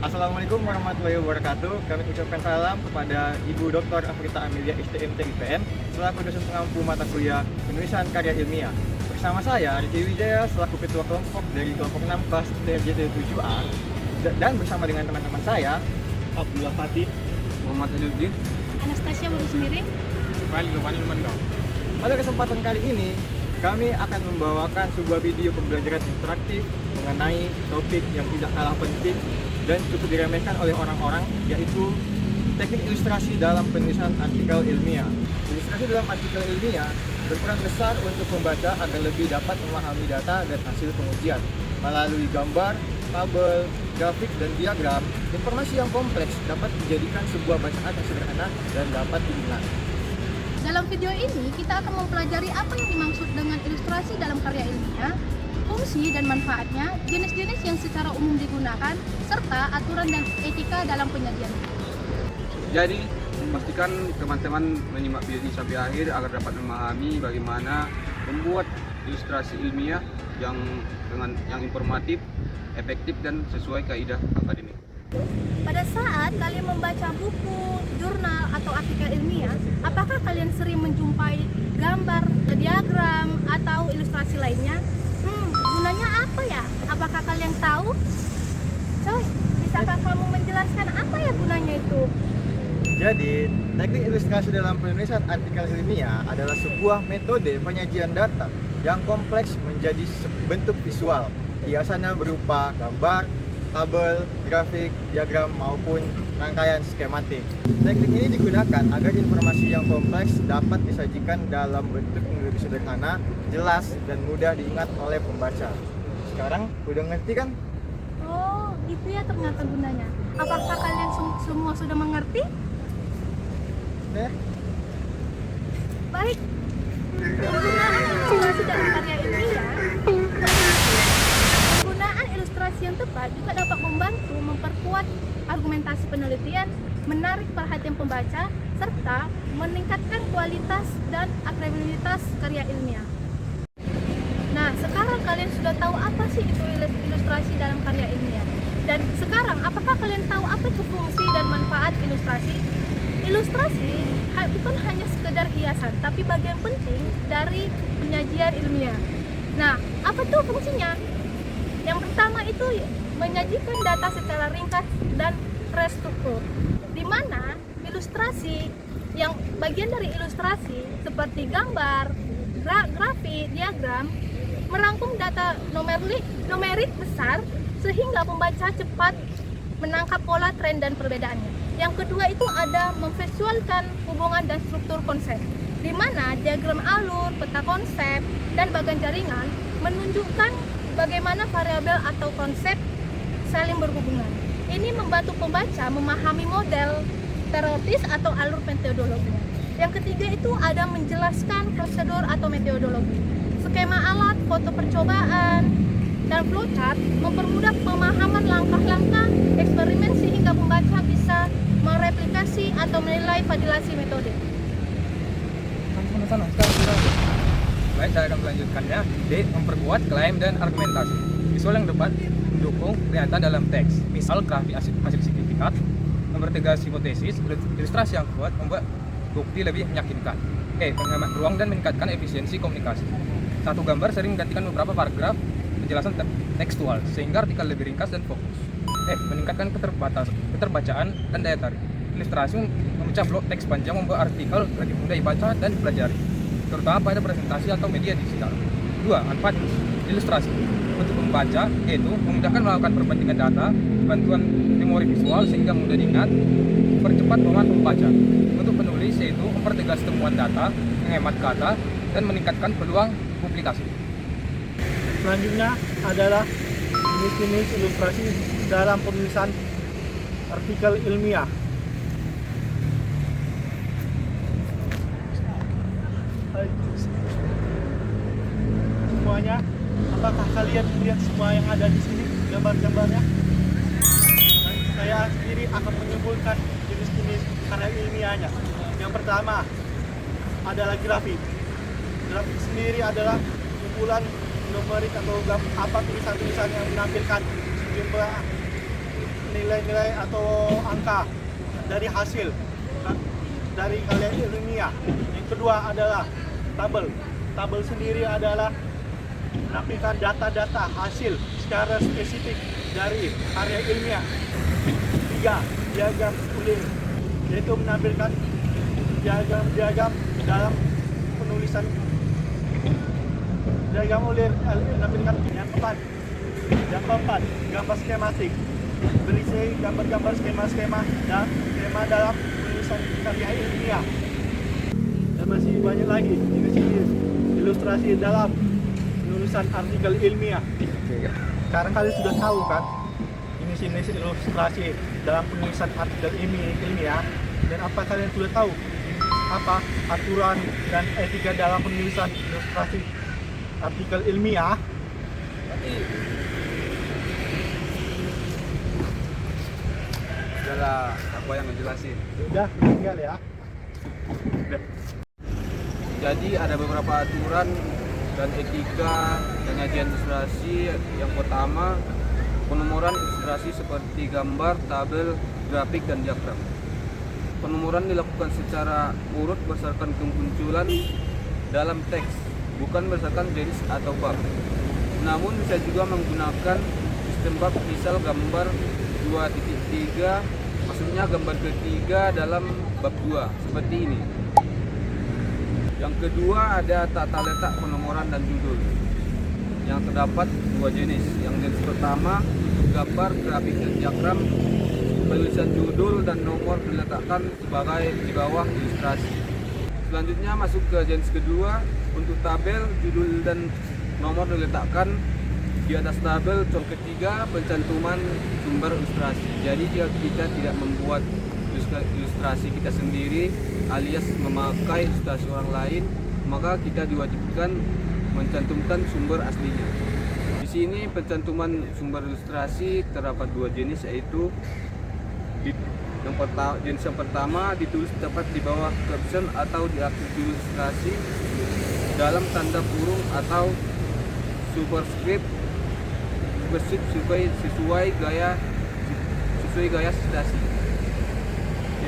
Assalamualaikum warahmatullahi wabarakatuh. Kami ucapkan salam kepada Ibu Dr. Afrita Amelia STMT IPN selaku dosen pengampu mata kuliah penulisan karya ilmiah. Bersama saya Riki Wijaya selaku ketua kelompok dari kelompok 6 kelas TRJT 7A dan bersama dengan teman-teman saya Abdullah Fatih, Muhammad Aliuddin, Anastasia baru sendiri. Pada kesempatan kali ini kami akan membawakan sebuah video pembelajaran interaktif mengenai topik yang tidak kalah penting dan cukup diremehkan oleh orang-orang, yaitu teknik ilustrasi dalam penulisan artikel ilmiah. Ilustrasi dalam artikel ilmiah berperan besar untuk pembaca agar lebih dapat memahami data dan hasil pengujian. Melalui gambar, tabel, grafik, dan diagram, informasi yang kompleks dapat dijadikan sebuah bacaan yang sederhana dan dapat diingat. Dalam video ini kita akan mempelajari apa yang dimaksud dengan ilustrasi dalam karya ilmiah, fungsi dan manfaatnya, jenis-jenis yang secara umum digunakan, serta aturan dan etika dalam penyajian. Jadi, memastikan teman-teman menyimak video ini sampai akhir agar dapat memahami bagaimana membuat ilustrasi ilmiah yang informatif, efektif dan sesuai kaidah akademik. Pada saat kalian membaca buku, jurnal, atau artikel ilmiah, apakah kalian sering menjumpai gambar, diagram, atau ilustrasi lainnya? Gunanya apa ya? Apakah kalian tahu? Coy, bisakah kamu menjelaskan apa ya gunanya itu? Jadi, teknik ilustrasi dalam penulisan artikel ilmiah adalah sebuah metode penyajian data yang kompleks menjadi bentuk visual, biasanya berupa gambar, tabel, grafik, diagram, maupun rangkaian skematik. Teknik ini digunakan agar informasi yang kompleks dapat disajikan dalam bentuk yang lebih sederhana, jelas, dan mudah diingat oleh pembaca. Sekarang udah ngerti kan? Oh, itu ya ternyata gunanya. Apakah kalian semua sudah mengerti? Baik. Penggunaan ilustrasi dalam karya ilmiah. Penggunaan ilustrasi yang tepat juga dapat membantu memperkuat argumentasi penelitian, menarik perhatian pembaca, serta meningkatkan kualitas dan akredibilitas karya ilmiah. Nah, sekarang kalian sudah tahu apa sih itu ilustrasi dalam karya ilmiah. Dan sekarang, apakah kalian tahu apa itu fungsi dan manfaat ilustrasi? Ilustrasi bukan hanya sekedar hiasan, tapi bagian penting dari penyajian ilmiah. Nah, apa tuh fungsinya? Yang pertama itu menyajikan data secara ringkas dan terstruktur, di mana ilustrasi yang bagian dari ilustrasi seperti gambar, grafik, diagram merangkum data numerik besar sehingga pembaca cepat menangkap pola, tren, dan perbedaannya. Yang kedua itu ada memvisualkan hubungan dan struktur konsep, di mana diagram alur, peta konsep, dan bagan jaringan menunjukkan bagaimana variabel atau konsep saling berhubungan. Ini membantu pembaca memahami model teoritis atau alur metodologinya. Yang ketiga itu ada menjelaskan prosedur atau metodologi. Skema alat, foto percobaan, dan flowchart mempermudah pemahaman langkah-langkah eksperimen sehingga pembaca bisa mereplikasi atau menilai validasi metode. Baik, saya akan melanjutkannya. D. Memperkuat klaim dan argumentasi. Visual yang dapat mendukung kelihatan dalam teks. Misal grafik hasil signifikat, mempertegas hipotesis, ilustrasi yang kuat membuat bukti lebih meyakinkan. E. Menghemat ruang dan meningkatkan efisiensi komunikasi. Satu gambar sering menggantikan beberapa paragraf penjelasan tekstual sehingga artikel lebih ringkas dan fokus. F. Meningkatkan keterbacaan dan daya tarik. Ilustrasi memecah blok teks panjang membuat artikel lebih mudah dibaca dan dipelajari, terutama pada presentasi atau media digital. 2. Manfaat ilustrasi untuk pembaca yaitu memudahkan melakukan perbandingan data, bantuan memori visual sehingga mudah diingat, mempercepat pemahaman pembaca. Untuk penulis yaitu mempertegas temuan data, menghemat kata, dan meningkatkan peluang publikasi. Selanjutnya adalah jenis-jenis ilustrasi dalam penulisan artikel ilmiah. Semuanya, apakah kalian melihat semua yang ada di sini, gambar-gambarnya? Saya sendiri akan menyimpulkan jenis-jenis karya ilmiahnya. Yang pertama adalah grafik. Grafik sendiri adalah kumpulan numerik atau apa tulisan-tulisan yang menampilkan sejumlah nilai-nilai atau angka dari hasil dari karya ilmiah. Yang kedua adalah tabel. Tabel sendiri adalah menampilkan data-data hasil secara spesifik dari karya ilmiah. Tiga, diagram ulir, yaitu menampilkan diagram dalam penulisan. Diagram ulir menampilkan yang keempat, gambar skematik, berisi gambar-gambar skema-skema dan skema dalam penulisan karya ilmiah. Dan masih banyak lagi jenis-jenis ilustrasi dalam penulisan artikel ilmiah. Sekarang kalian sudah tahu kan jenis-jenis ilustrasi dalam penulisan artikel ilmiah, dan apa kalian sudah tahu apa aturan dan etika dalam penulisan ilustrasi artikel ilmiah? Udahlah, aku yang ngejelasin. Sudah, tinggal ya. Jadi ada beberapa aturan dan etika penyajian ilustrasi. Yang pertama, penomoran ilustrasi seperti gambar, tabel, grafik, dan diagram. Penomoran dilakukan secara urut berdasarkan kemunculan dalam teks, bukan berdasarkan jenis atau bab. Namun bisa juga menggunakan sistem bab, misal gambar 2.3, maksudnya gambar ketiga dalam bab 2, seperti ini. Yang kedua ada tata letak penomoran dan judul, yang terdapat dua jenis. Yang jenis pertama, gambar, grafik, dan diagram. Penulisan judul dan nomor diletakkan sebagai di bawah ilustrasi. Selanjutnya masuk ke jenis kedua. Untuk tabel, judul dan nomor diletakkan di atas tabel. Contoh ketiga, pencantuman sumber ilustrasi. Jadi jika kita tidak membuat ilustrasi kita sendiri alias memakai ilustrasi orang lain, maka kita diwajibkan mencantumkan sumber aslinya. Di sini pencantuman sumber ilustrasi terdapat dua jenis, yaitu jenis yang pertama ditulis tepat di bawah caption atau di akhir ilustrasi dalam tanda kurung atau superscript sesuai gaya citasi.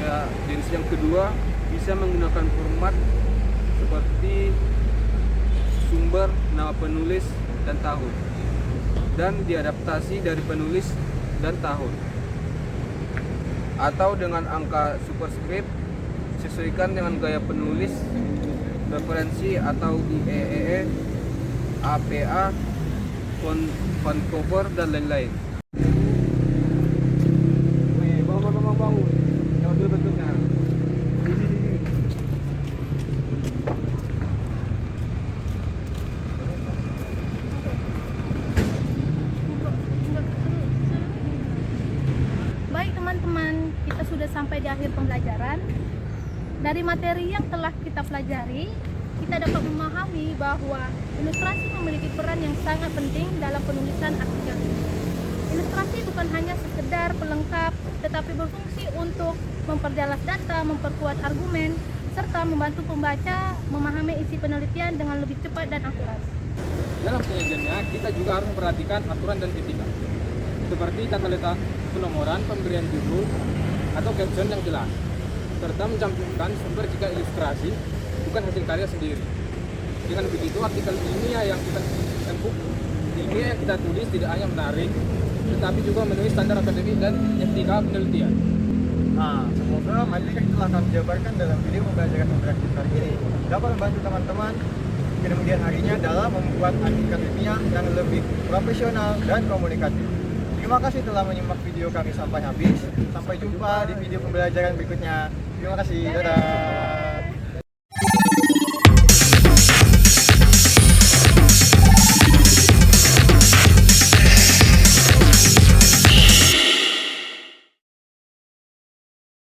Ya, jenis yang kedua bisa menggunakan format seperti sumber, nama penulis, dan tahun, dan diadaptasi dari penulis dan tahun, atau dengan angka superscript sesuaikan dengan gaya penulis, referensi atau IEEE, APA, font cover, dan lain-lain. Bangun. Yang bentuknya. Baik teman-teman, kita sudah sampai di akhir pembelajaran. Dari materi yang telah kita pelajari, kita dapat memahami bahwa ilustrasi memiliki peran yang sangat penting dalam penulisan artikel. Ilustrasi bukan hanya sekedar pelengkap, tetapi berfungsi untuk memperjelas data, memperkuat argumen, serta membantu pembaca memahami isi penelitian dengan lebih cepat dan akurat. Dalam penyajiannya, kita juga harus memperhatikan aturan dan etika, seperti tata letak penomoran, pemberian judul atau caption yang jelas, serta mencantumkan sumber jika ilustrasi bukan hasil karya sendiri. Dengan begitu, artikel ilmiah yang kita tulis tidak hanya menarik, tetapi juga memenuhi standar akademik dan etika penelitian. Nah, semoga materi yang telah kami jabarkan dalam video pembelajaran interaktif kali ini dapat membantu teman-teman kemudian harinya dalam membuat artikel ilmiah yang lebih profesional dan komunikatif. Terima kasih telah menyimak video kami sampai habis. Sampai jumpa di video pembelajaran berikutnya. Terima kasih. Dadah.